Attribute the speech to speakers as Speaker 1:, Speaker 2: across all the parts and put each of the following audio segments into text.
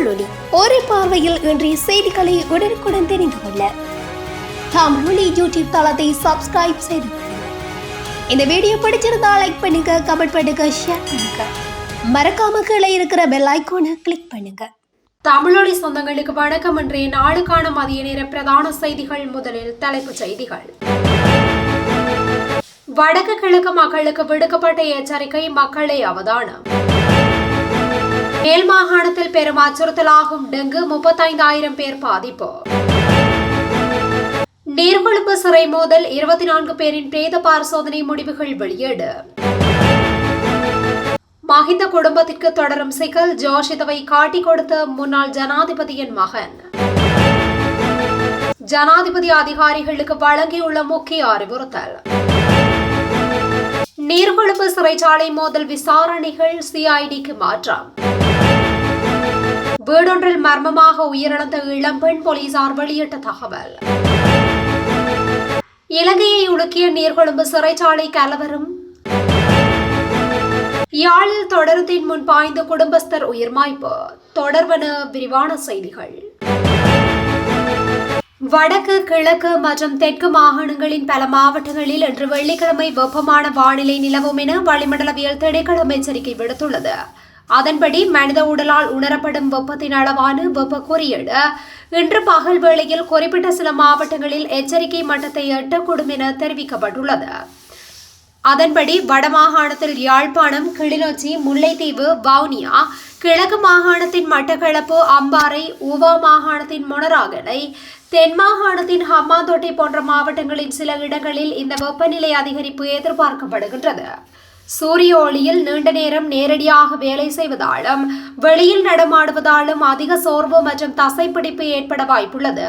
Speaker 1: தமிழொலி ஒரே பார்வையில் இன்றைய செய்திகளை உடனுக்குடன் தெரிந்து கொள்ள தமிழொலி யூடியூப் தளத்தை சப்ஸ்கிரைப் செய்து இந்த வீடியோ பிடிச்சிருந்தா லைக் பண்ணுங்க, கமெண்ட் பண்ணுங்க, ஷேர் பண்ணுங்க, மறக்காம கீழே இருக்கிற பெல் ஐகானை கிளிக் பண்ணுங்க.
Speaker 2: தமிழொலி சொந்தங்களுக்கு வணக்கம். இன்றைய நாளுக்கான மதிய நேர பிரதான செய்திகள். முதலில் தலைப்புச் செய்திகள். வடக்கு கிழக்கு மக்களுக்கு விடுக்கப்பட்ட எச்சரிக்கை, மக்களை அவதானம். மேல் மாகாணத்தில் பெரும் அச்சுறுத்தலாகும் டெங்கு, 35,000 பேர் பாதிப்பு. நீர்கொழும்பு சிறை மோதல், 24 பேரின் பிரேத பரிசோதனை முடிவுகள் வெளியீடு. மஹிந்த குடும்பத்திற்கு தொடரும் சிக்கல், ஜோஷிதவை காட்டிக் கொடுத்த முன்னாள் ஜனாதிபதியின் மகன். ஜனாதிபதி அதிகாரிகளுக்கு வழங்கியுள்ள முக்கிய அறிவுறுத்தல். நீர்கொழும்பு சிறைச்சாலை மோதல் விசாரணைகள் சிஐடிக்கு மாற்றம். வீடொன்றில் மர்மமாக உயிரிழந்த இளம்பெண், போலீசார் வெளியிட்ட தகவல். இலங்கையை உலுக்கிய நீர்கொழும்பு சிறைச்சாலை கலவரம். யாழில் தொடருத்தின் முன் பாய்ந்த குடும்பஸ்தர் உயிர்மாய்ப்பு. தொடர்பன விரிவான செய்திகள். வடக்கு, கிழக்கு மற்றும் தெற்கு மாகாணங்களின் பல மாவட்டங்களில் இன்று வெள்ளிக்கிழமை வெப்பமான வானிலை நிலவும் என வளிமண்டலவியல் திணைக்களம் எச்சரிக்கை விடுத்துள்ளது. அதன்படி மனித உடலால் உணரப்படும் வெப்பத்தின் அளவான வெப்ப குறியீடு இன்று பகல் வேளையில் குறிப்பிட்ட சில மாவட்டங்களில் எச்சரிக்கை மட்டத்தை எட்டக்கூடும் என தெரிவிக்கப்பட்டுள்ளது. அதன்படி வடமாகாணத்தில் யாழ்ப்பாணம், கிளிநொச்சி, முல்லைத்தீவு, வவுனியா, கிழக்கு மாகாணத்தின் மட்டக்களப்பு, அம்பாறை, ஊவா மாகாணத்தின் மொனராகலை, தென் மாகாணத்தின் ஹம்மாந்தோட்டை போன்ற மாவட்டங்களின் சில இடங்களில் இந்த வெப்பநிலை அதிகரிப்பு எதிர்பார்க்கப்படுகின்றது. சூரிய ஒளியில் நீண்ட நேரம் நேரடியாக வேலை செய்வதாலும் வெளியில் நடமாடுவதாலும் அதிக சோர்வு மற்றும் தசைப்பிடிப்பு ஏற்பட வாய்ப்புள்ளது.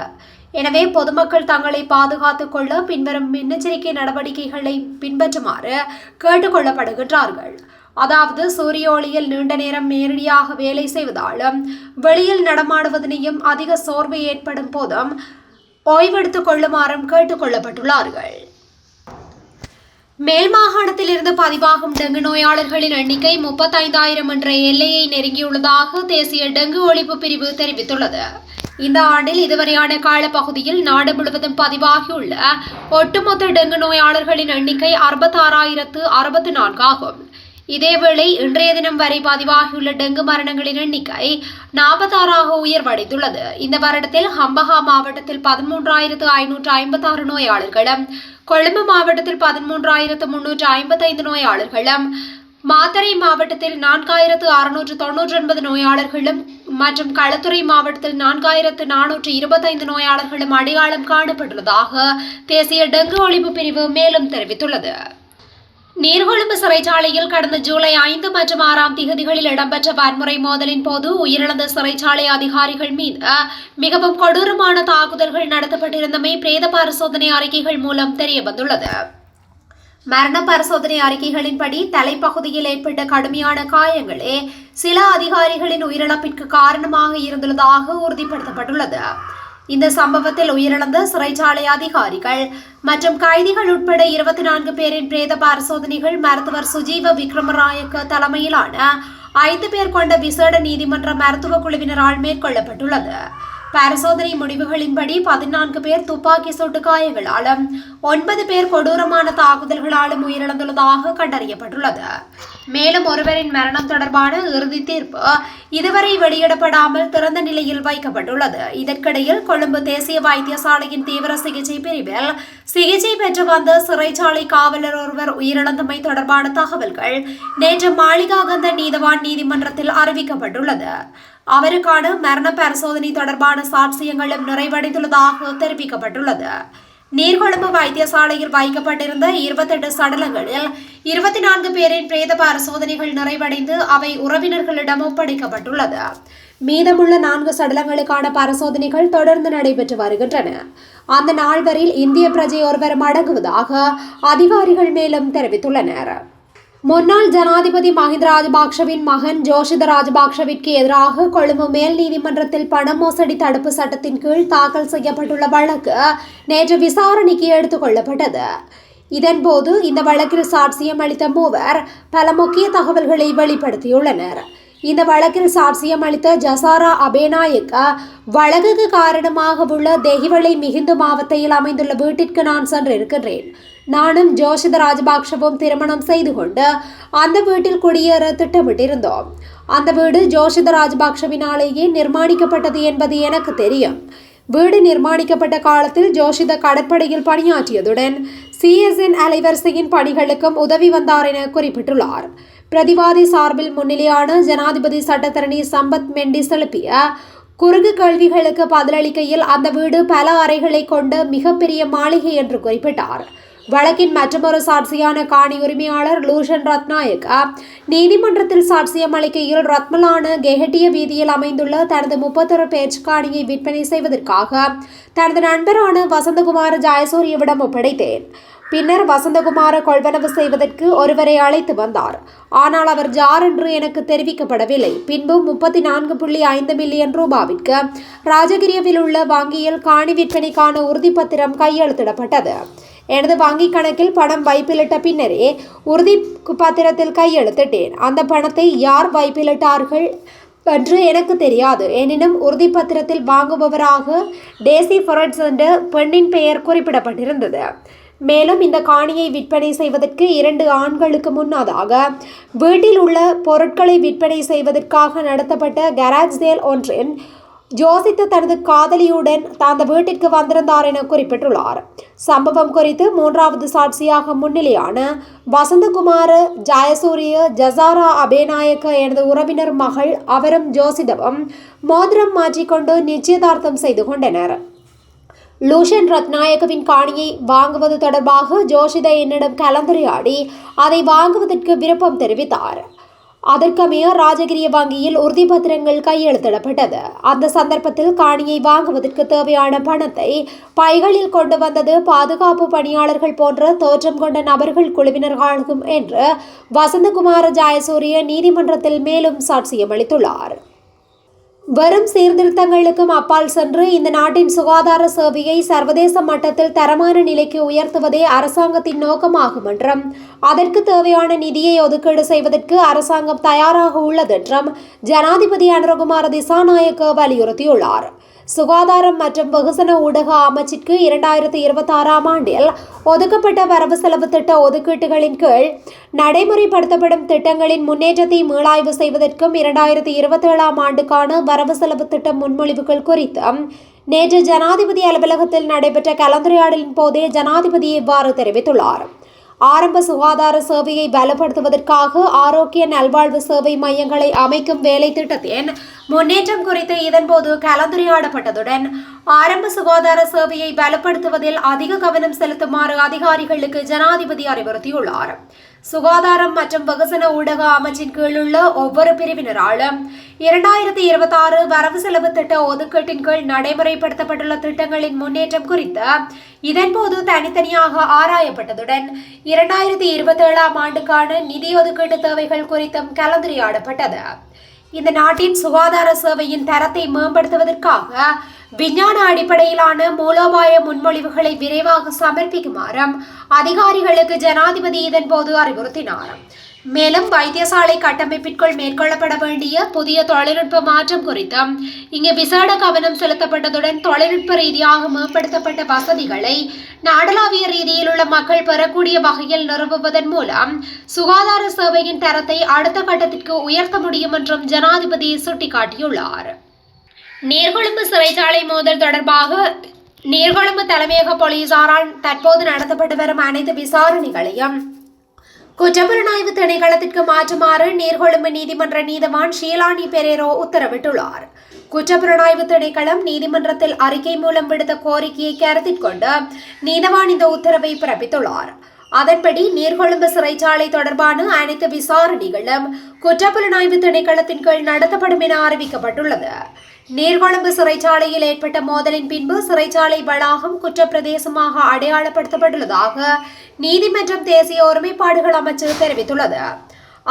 Speaker 2: எனவே பொதுமக்கள் தங்களை பாதுகாத்துக் கொள்ள பின்வரும் முன்னெச்சரிக்கை நடவடிக்கைகளை பின்பற்றுமாறு கேட்டுக் கொள்ளப்படுகின்றார்கள். அதாவது, சூரிய ஒளியில் நீண்ட நேரம் நேரடியாக வேலை செய்வதாலும் வெளியில் நடமாடுவதனையும் அதிக சோர்வு ஏற்படும் போதும் ஓய்வெடுத்துக் கொள்ளுமாறும் கேட்டுக் கொள்ளப்பட்டுள்ளார்கள். மேல் மாகாணத்தில் இருந்து பதிவாகும் டெங்கு நோயாளர்களின் எண்ணிக்கை 35,000 என்ற எல்லையை நெருங்கியுள்ளதாக தேசிய டெங்கு ஒழிப்பு பிரிவு தெரிவித்துள்ளது. இந்த ஆண்டில் இதுவரையான காலப்பகுதியில் நாடு முழுவதும் பதிவாகியுள்ள ஒட்டுமொத்த டெங்கு நோயாளர்களின் எண்ணிக்கை 66,064 ஆகும். இதேவேளை இன்றைய தினம் வரை பதிவாகியுள்ள டெங்கு மரணங்களின் எண்ணிக்கை 46ஆக உயர்வடைந்துள்ளது. இந்த வருடத்தில் ஹம்பஹா மாவட்டத்தில் 13,556 நோயாளர்களும், கொழும்பு மாவட்டத்தில் 13,355 நோயாளர்களும், மாத்தறை மாவட்டத்தில் 4,699 நோயாளர்களும் மற்றும் களத்துறை மாவட்டத்தில் 4,425 நோயாளர்களும் அடையாளம் காணப்பட்டுள்ளதாக தேசிய டெங்கு ஒழிப்பு பிரிவு மேலும் தெரிவித்துள்ளது. நீர்கொழும்பு சிறைச்சாலையில் கடந்த ஜூலை 5 மற்றும் 6 தேதிகளில் இடம்பெற்ற வன்முறை மோதலின் போது உயிரிழந்த சிறைச்சாலை அதிகாரிகள் மீது மிகவும் கொடூரமான தாக்குதல்கள் நடத்தப்பட்டிருந்தமை பிரேத பரிசோதனை அறிக்கைகள் மூலம் தெரியவந்துள்ளது. மரண பரிசோதனை அறிக்கைகளின்படி தலைப்பகுதியில் ஏற்பட்ட கடுமையான காயங்களே சில அதிகாரிகளின் உயிரிழப்பிற்கு காரணமாக இருந்துள்ளதாக உறுதிப்படுத்தப்பட்டுள்ளது. இந்த சம்பவத்தில் உயிரிழந்த சிறைச்சாலை அதிகாரிகள் மற்றும் கைதிகள் உட்பட 24 பேரின் பிரேத பரிசோதனைகள் மருத்துவர் சுஜீவ விக்ரமராயக்க தலைமையிலான 5 பேர் கொண்ட விசேட நீதிமன்ற மருத்துவ குழுவினரால் மேற்கொள்ளப்பட்டுள்ளது. பரிசோதனை முடிவுகளின்படி 14 பேர் துப்பாக்கி சூட்டு காயங்களாலும் 9 பேர் கொடூரமான தாக்குதல்களாலும் உயிரிழந்துள்ளதாக கண்டறியப்பட்டுள்ளது. மேலும் ஒருவரின் மரணம் தொடர்பான இறுதி தீர்ப்பு இதுவரை வெளியிடப்படாமல் திறந்த நிலையில் வைக்கப்பட்டுள்ளது. இதற்கிடையில் கொழும்பு தேசிய வைத்தியசாலையின் தீவிர சிகிச்சை பிரிவில் சிகிச்சை பெற்று வந்த சிறைச்சாலை காவலர் ஒருவர் உயிரிழந்தமை தொடர்பான தகவல்கள் நேற்று மாளிகாகந்த நீதவான் நீதிமன்றத்தில் அறிவிக்கப்பட்டுள்ளது. அவருக்கான மரண பரிசோதனை தொடர்பான சாட்சியங்களும் நிறைவடைந்துள்ளதாக தெரிவிக்கப்பட்டுள்ளது. நீர்கொழும்பு வைத்தியசாலையில் வைக்கப்பட்டிருந்த 28 சடலங்களில் 24 பேரின் பிரேத பரிசோதனைகள் நிறைவடைந்து அவை உறவினர்களிடம் ஒப்படைக்கப்பட்டுள்ளது. மீதமுள்ள 4 சடலங்களுக்கான பரிசோதனைகள் தொடர்ந்து நடைபெற்று வருகின்றன. அந்த நாள் வரையில் இந்திய பிரஜை ஒருவரும் அடங்குவதாக அதிகாரிகள் மேலும் தெரிவித்துள்ளனர். முன்னாள் ஜனாதிபதி மஹிந்த ராஜபக்ஷவின் மகன் ஜோஷித ராஜபக்ஷவிற்கு எதிராக கொழும்பு மேல் நீதிமன்றத்தில் பண மோசடி தடுப்பு சட்டத்தின் கீழ் தாக்கல் செய்யப்பட்டுள்ள வழக்கு நேற்று விசாரணைக்கு எடுத்துக் கொள்ளப்பட்டது. இதன்போது இந்த வழக்கில் சாட்சியம் அளித்த மூவர் பல முக்கிய தகவல்களை வெளிப்படுத்தியுள்ளனர். இந்த வழக்கில் சாட்சியம் அளித்த ஜசாரா அபேநாயக்க வழக்குக்கு காரணமாக உள்ள தெஹிவளை மிகுந்து மாவட்டத்தில் அமைந்துள்ள வீட்டிற்கு நான் சென்றிருக்கின்றேன். நானும் ஜோஷித ராஜபக்ஷவும் திருமணம் செய்து கொண்டு அந்த வீட்டில் குடியேற திட்டமிட்டிருந்தோம். அந்த வீடு ஜோஷித ராஜபக்ஷவினாலேயே நிர்மாணிக்கப்பட்டது என்பது எனக்கு தெரியும். வீடு நிர்மாணிக்கப்பட்ட காலத்தில் ஜோஷித கடற்படையில் பணியாற்றியதுடன் சிஎஸ்என் அலைவரிசையின் பணிகளுக்கும் உதவி வந்தார் என குறிப்பிட்டுள்ளார். பிரதிவாதி சார்பில் முன்னிலையான ஜனாதிபதி சட்டத்தரணி சம்பத் மெண்டிஸ் எழுப்பிய குறுகு கேள்விகளுக்கு பதிலளிக்கையில் அந்த வீடு பல அறைகளை கொண்ட மிகப்பெரிய மாளிகை என்று குறிப்பிட்டார். வழக்கின் மற்றொரு சாட்சியான காணி உரிமையாளர் லூஷன் ரத்நாயக்க நீதிமன்றத்தில் சாட்சியம் அளிக்கையில் ரத்மலான கெஹட்டிய வீதியில் அமைந்துள்ள தனது 31 பேச்சு காணியை விற்பனை செய்வதற்காக தனது நண்பரான வசந்தகுமார ஜாயசூரியவிடம் ஒப்படைத்தேன். பின்னர் வசந்தகுமார கொள்வனவு செய்வதற்கு ஒருவரை அழைத்து வந்தார். ஆனால் அவர் யார் என்று எனக்கு தெரிவிக்கப்படவில்லை. பின்பு 34.5 மில்லியன் ரூபாவிற்கு ராஜகிரியவில் உள்ள வங்கியில் காணி விற்பனைக்கான உறுதிப்பத்திரம் கையெழுத்திடப்பட்டது. எனது வங்கி கணக்கில் பணம் வைப்பிலிட்ட பின்னரே உறுதி பத்திரத்தில் கையெழுத்திட்டேன். அந்த பணத்தை யார் வைப்பிலிட்டார்கள் என்று எனக்கு தெரியாது. எனினும் உறுதிப்பத்திரத்தில் வாங்குபவராக டேசி ஃபொரட்ஸ் என்ற பெண்ணின் பெயர் குறிப்பிடப்பட்டிருந்தது. மேலும் இந்த காணியை விற்பனை செய்வதற்கு 2 ஆண்களுக்கு முன்னதாக வீட்டில் உள்ள பொருட்களை விற்பனை செய்வதற்காக நடத்தப்பட்ட கராஜ் சேல் ஒன்றின் ஜோசித்த தனது காதலியுடன் அந்த வீட்டிற்கு வந்திருந்தார் என குறிப்பிட்டுள்ளார். சம்பவம் குறித்து 3வது சாட்சியாக முன்னிலையான வசந்தகுமார ஜாயசூரிய ஜசாரா அபேநாயக்க எனது உறவினர் மகள் அவரும் ஜோசிதவும் மோதிரம் மாற்றிக்கொண்டு நிச்சயதார்த்தம் செய்து கொண்டனர். லூஷன் ரத்நாயக்கவின் காணியை வாங்குவது தொடர்பாக ஜோஷித என்னிடம் கலந்துரையாடி அதை வாங்குவதற்கு விருப்பம் தெரிவித்தார். அதற்கமைய ராஜகிரிய வங்கியில் உறுதிப்பத்திரங்கள் கையெழுத்திடப்பட்டது. அந்த சந்தர்ப்பத்தில் காணியை வாங்குவதற்கு தேவையான பணத்தை பைகளில் கொண்டு வந்தது பாதுகாப்பு பணியாளர்கள் போன்ற தோற்றம் கொண்ட நபர்கள் குழுவினர்களாகும் என்று வசந்தகுமார ஜாயசூரிய நீதிமன்றத்தில் மேலும் சாட்சியம் அளித்துள்ளார். வரும் சீர்திருத்தங்களுக்கும் அப்பால் சென்று இந்த நாட்டின் சுகாதார சேவையை சர்வதேச மட்டத்தில் தரமான நிலைக்கு உயர்த்துவதே அரசாங்கத்தின் நோக்கமாகும் என்றும் அதற்கு தேவையான நிதியை ஒதுக்கீடு செய்வதற்கு அரசாங்கம் தயாராக உள்ளதென்றும் ஜனாதிபதி அனுரகுமார திசாநாயக்க வலியுறுத்தியுள்ளார். சுகாதாரம் மற்றும் வெகுசன ஊடக அமைச்சிற்கு 2026ஆம் ஆண்டில் ஒதுக்கப்பட்ட வரவு செலவு திட்ட ஒதுக்கீட்டுகளின் கீழ் நடைமுறைப்படுத்தப்படும் திட்டங்களின் முன்னேற்றத்தை மீளாய்வு செய்வதற்கும் 2027ஆம் ஆண்டுக்கான வரவு செலவு திட்ட முன்மொழிவுகள் குறித்தும் நேற்று ஜனாதிபதி அலுவலகத்தில் நடைபெற்ற கலந்துரையாடலின் போதே ஜனாதிபதி இவ்வாறு தெரிவித்துள்ளார். ஆரம்ப சுகாதார சேவையை பலப்படுத்துவதற்காக ஆரோக்கிய நல்வாழ்வு சேவை மையங்களை அமைக்கும் வேலை திட்டத்தின் முன்னேற்றம் குறித்து இதன்போது கலந்துரையாடப்பட்டதுடன் ஆரம்ப சுகாதார சேவையை பலப்படுத்துவதில் அதிக கவனம் செலுத்துமாறு அதிகாரிகளுக்கு ஜனாதிபதி அறிவுறுத்தியுள்ளார். சுகாதாரம் மற்றும் வெகுசன ஊடக அமைச்சின் கீழுள்ள ஒவ்வொரு பிரிவினராலும் 2026 வரவு செலவு திட்ட ஒதுக்கீட்டின் கீழ் நடைமுறைப்படுத்தப்பட்டுள்ள திட்டங்களின் முன்னேற்றம் குறித்து இதன்போது தனித்தனியாக ஆராயப்பட்டதுடன் 2027ஆம் ஆண்டுக்கான நிதி ஒதுக்கீட்டு தேவைகள் குறித்தும் கலந்துரையாடப்பட்டது. இந்த நாட்டின் சுகாதார சேவையின் தரத்தை மேம்படுத்துவதற்காக விஞ்ஞான அடிப்படையிலான மூலோபாய முன்மொழிவுகளை விரைவாக சமர்ப்பிக்குமாறும் அதிகாரிகளுக்கு ஜனாதிபதி இதன்போது அறிவுறுத்தினார். மேலும் வைத்தியசாலை கட்டமைப்பிற்குள் மேற்கொள்ளப்பட வேண்டிய புதிய தொழில்நுட்ப மாற்றம் குறித்தும் இங்கு விசேட கவனம் செலுத்தப்பட்டதுடன் தொழில்நுட்ப ரீதியாக மேம்படுத்தப்பட்ட வசதிகளை நாடளாவிய ரீதியில் உள்ள மக்கள் பெறக்கூடிய வகையில் நிறுவுவதன் மூலம் சுகாதார சேவையின் தரத்தை அடுத்த கட்டத்திற்கு உயர்த்த முடியும் என்றும் ஜனாதிபதி சுட்டிக்காட்டியுள்ளார். நீர்கொழும்பு சிறைச்சாலை மோதல் தொடர்பாக நீர்கொழும்பு தலைமையக போலீசாரால் தற்போது நடத்தப்பட்டு வரும் அனைத்து விசாரணைகளையும் குற்றப்புலனாய்வு திணைக்களத்திற்கு மாற்றுமாறு நீர்கொழும்பு நீதிமன்ற நீதவான் ஷீலானி பெரேரோ உத்தரவிட்டுள்ளார். குற்றப்புலனாய்வு திணைக்களம் நீதிமன்றத்தில் அறிக்கை மூலம் விடுத்த கோரிக்கையை கருத்தில் கொண்டு நீதவான் இந்த உத்தரவை பிறப்பித்துள்ளார். அதன்படி நீர்கொழும்பு சிறைச்சாலை தொடர்பான அனைத்து விசாரணைகளும் குற்றப்புலனாய்வு திணைக்களத்தின் கீழ் நடத்தப்படும் என அறிவிக்கப்பட்டுள்ளது. நீர்கொழும்பு சிறைச்சாலையில் ஏற்பட்ட மோதலின் பின்பு சிறைச்சாலை வளாகம் குற்றப்பிரதேசமாக அடையாளப்படுத்தப்பட்டுள்ளதாக நீதிமன்றம் தேசிய ஒருமைப்பாடுகள் அமைச்சு தெரிவித்துள்ளது.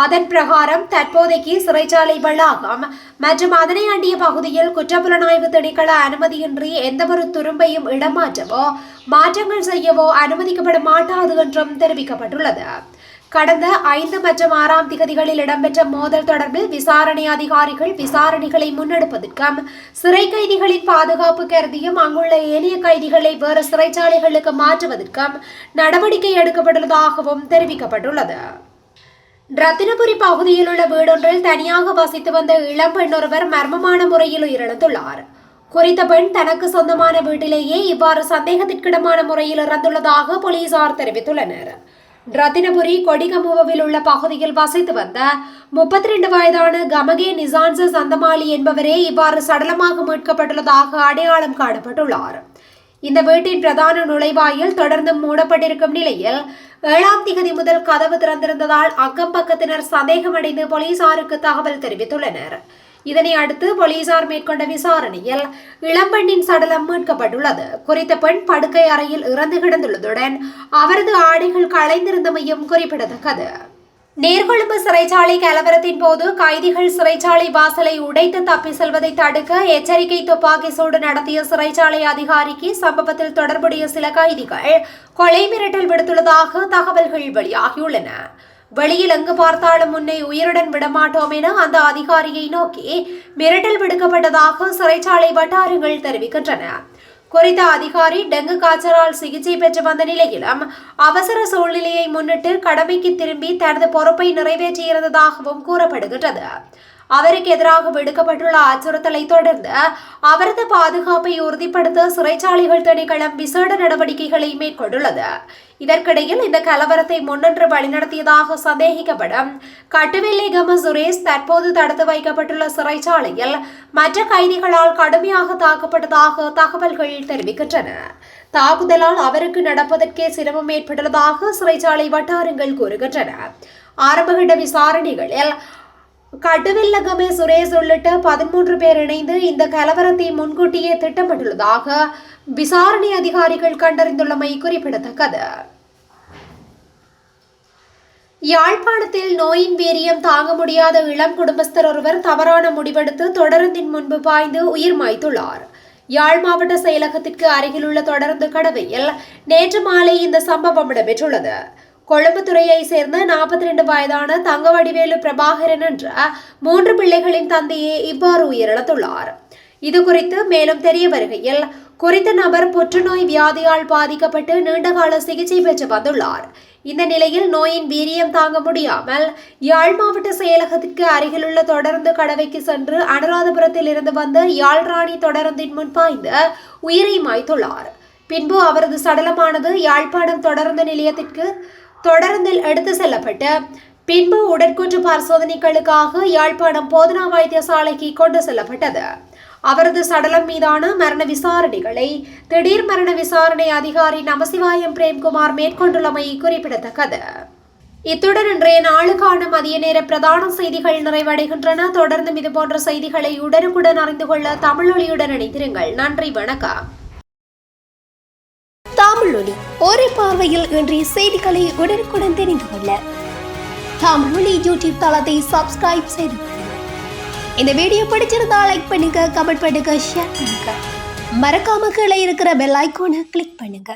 Speaker 2: அதன் பிரகாரம் தற்போதைக்கு சிறைச்சாலை வளாகம் மற்றும் அதனை அண்டிய பகுதியில் குற்றப்புலனாய்வு திணைக்கள அனுமதியின்றி எந்தவொரு துரும்பையும் இடமாற்றவோ மாற்றங்கள் செய்யவோ அனுமதிக்கப்பட மாட்டாது என்றும் தெரிவிக்கப்பட்டுள்ளது. கடந்த 5 மற்றும் 6ஆம் திகதிகளில் இடம்பெற்ற மோதல் தொடர்பில் விசாரணை அதிகாரிகள் விசாரணைகளை முன்னெடுப்பதற்கும் சிறை கைதிகளின் பாதுகாப்பு கருதியும் அங்குள்ள ஏனைய கைதிகளை வேறு சிறைச்சாலைகளுக்கு மாற்றுவதற்கும் நடவடிக்கை எடுக்கப்பட்டுள்ளதாகவும் தெரிவிக்கப்பட்டுள்ளது. ரத்தினபுரி பகுதியில் உள்ள வீடொன்றில் தனியாக வசித்து வந்த இளம்பெண் ஒருவர் மர்மமான முறையில் உயிரிழந்துள்ளார். குறித்த பெண் தனக்கு சொந்தமான வீட்டிலேயே இவ்வாறு சந்தேகத்திற்கிடமான முறையில் இறந்துள்ளதாக போலீசார் தெரிவித்துள்ளனர். ரத்தினபுரி கொடிகமுவில் உள்ள பகுதியில் வசித்து வந்த 32 வயதான கமகே நிசான்ச சந்தமாலி என்பவரே இவ்வாறு சடலமாக மீட்கப்பட்டுள்ளதாக அடையாளம் காணப்பட்டுள்ளார். இந்த வீட்டின் பிரதான நுழைவாயில் தொடர்ந்து மூடப்பட்டிருக்கும் நிலையில் 7ஆம் திகதி முதல் கதவு திறந்திருந்ததால் அக்கம் பக்கத்தினர் சந்தேகமடைந்து போலீசாருக்கு தகவல் தெரிவித்துள்ளனர். இதனை அடுத்து போலீசார் மேற்கொண்ட விசாரணையில் இளம்பெண்ணின் சடலம் மீட்கப்பட்டுள்ளது. குறித்த பெண் படுக்கை அறையில் இறந்து கிடந்துள்ளதுடன் அவரது ஆடைகள் களைந்திருந்தமையும் குறிப்பிடத்தக்கது. நீர்கொழும்பு சிறைச்சாலை கலவரத்தின் போது கைதிகள் சிறைச்சாலை வாசலை உடைத்து தப்பி செல்வதை தடுக்க எச்சரிக்கை துப்பாக்கி சூடு நடத்திய சிறைச்சாலை அதிகாரிக்கு சம்பவத்தில் தொடர்புடைய சில கைதிகள் கொலை மிரட்டல் விடுத்துள்ளதாக தகவல்கள் வெளியாகியுள்ளன. வெளியில் எங்கு பார்த்தாலும் முன்னை உயிருடன் விடமாட்டோம் என அந்த அதிகாரியை நோக்கி மிரட்டல் விடுக்கப்பட்டதாக சிறைச்சாலை வட்டாரங்கள் தெரிவிக்கின்றன. குறித்த அதிகாரி டெங்கு காய்ச்சலால் சிகிச்சை பெற்று வந்த நிலையிலும் அவசர சூழ்நிலையை முன்னிட்டு கடமைக்கு திரும்பி தனது பொறுப்பை நிறைவேற்றியிருந்ததாகவும் கூறப்படுகின்றது. அவருக்கு எதிராக விடுக்கப்பட்டுள்ள அச்சுறுத்தலை தொடர்ந்து அவரது பாதுகாப்பை உறுதிப்படுத்த சிறைச்சாலைகள் திணைக்களம் விசேட நடவடிக்கைகளை மேற்கொண்டுள்ளது. இதற்கிடையில் இந்த கலவரத்தை முன்னின்று வழிநடத்தியதாக சந்தேகிக்கப்படும் கட்டுவெல்லைகம சுரேஷ் தற்போது தடுத்து வைக்கப்பட்டுள்ள சிறைச்சாலையில் மற்ற கைதிகளால் கடுமையாக தாக்கப்பட்டதாக தகவல்கள் தெரிவிக்கின்றன. தாக்குதலால் அவருக்கு நடப்பதற்கே சிரமம் ஏற்பட்டுள்ளதாக சிறைச்சாலை வட்டாரங்கள் கூறுகின்றன. ஆரம்பகட்ட விசாரணைகளில் கட்டுவெல்லகமே சுரேஷ் உள்ளிட்ட 13 பேர் இணைந்து இந்த கலவரத்தை முன்கூட்டியே திட்டமிட்டுள்ளதாக விசாரணை அதிகாரிகள் கண்டறிந்துள்ளமை குறிப்பிடத்தக்கது. யாழ்ப்பாணத்தில் நோயின் வீரியம் தாங்க முடியாத இளம் குடும்பஸ்தர் ஒருவர் தவறான முடிவெடுத்து தொடருந்தின் முன்பு பாய்ந்து உயிர் மாய்த்துள்ளார். யாழ் மாவட்ட செயலகத்திற்கு அருகிலுள்ள தொடருந்து கடவையில் நேற்று மாலை இந்த சம்பவம் இடம்பெற்றுள்ளது. கொழும்புத்துறையை சேர்ந்த 42 வயதான தங்கவடிவேலு பிரபாகரன் என்ற 3 பிள்ளைகளின் தந்தையே இவ்வாறு உயிரிழந்துள்ளார். இதுகுறித்து மேலும் தெரிய வருகையில் குறித்த நபர் புற்றுநோய் வியாதியால் பாதிக்கப்பட்டு நீண்டகால சிகிச்சை பெற்று வந்துள்ளார். இந்த நிலையில் நோயின் வீரியம் தாங்க முடியாமல் யாழ் மாவட்ட செயலகத்திற்கு அருகிலுள்ள தொடருந்து கடவைக்கு சென்று அனுராதபுரத்தில் இருந்து வந்த யாழ்ராணி தொடருந்தின் முன் பாய்ந்து உயிரை மாய்த்துள்ளார். பின்பு அவரது சடலமானது யாழ்ப்பாணம் தொடருந்து நிலையத்திற்கு தொடருந்தில் எடுத்து செல்லப்பட்டு பின்பு உடற்கூற்று பரிசோதனைகளுக்காக யாழ்ப்பாணம் போதனா வைத்தியசாலைக்கு கொண்டு செல்லப்பட்டது. அவரது சடலம் மீதான மரண விசாரணைகளை திடீர் மரண விசாரணை அதிகாரி நமசிவாயம் பிரேம்குமார் மேற்கொண்டுள்ளமை குறிப்பிடத்தக்கது. இத்துடன் இன்றைய நாளுக்கான மதிய நேர பிரதான செய்திகள் நிறைவடைகின்றன. தொடர்ந்தும் இதுபோன்ற செய்திகளை உடனுக்குடன் அறிந்து கொள்ள தமிழொலியுடன் இணைந்திருங்கள். நன்றி, வணக்கம்.
Speaker 1: தமிழொலி ஒரே பார்வையில் இன்றைய செய்திகளை உடனுக்குடன் தெரிந்து கொள்ள தமிழொலி யூடியூப் தளத்தை சப்ஸ்கிரைப் செய்து கொள்ளுங்கள். இந்த வீடியோ பிடிச்சிருந்தா லைக் பண்ணுங்க, கமெண்ட் பண்ணுங்க, ஷேர் பண்ணுங்க. மறக்காம கீழே இருக்கிற பெல் ஐகானை கிளிக் பண்ணுங்க.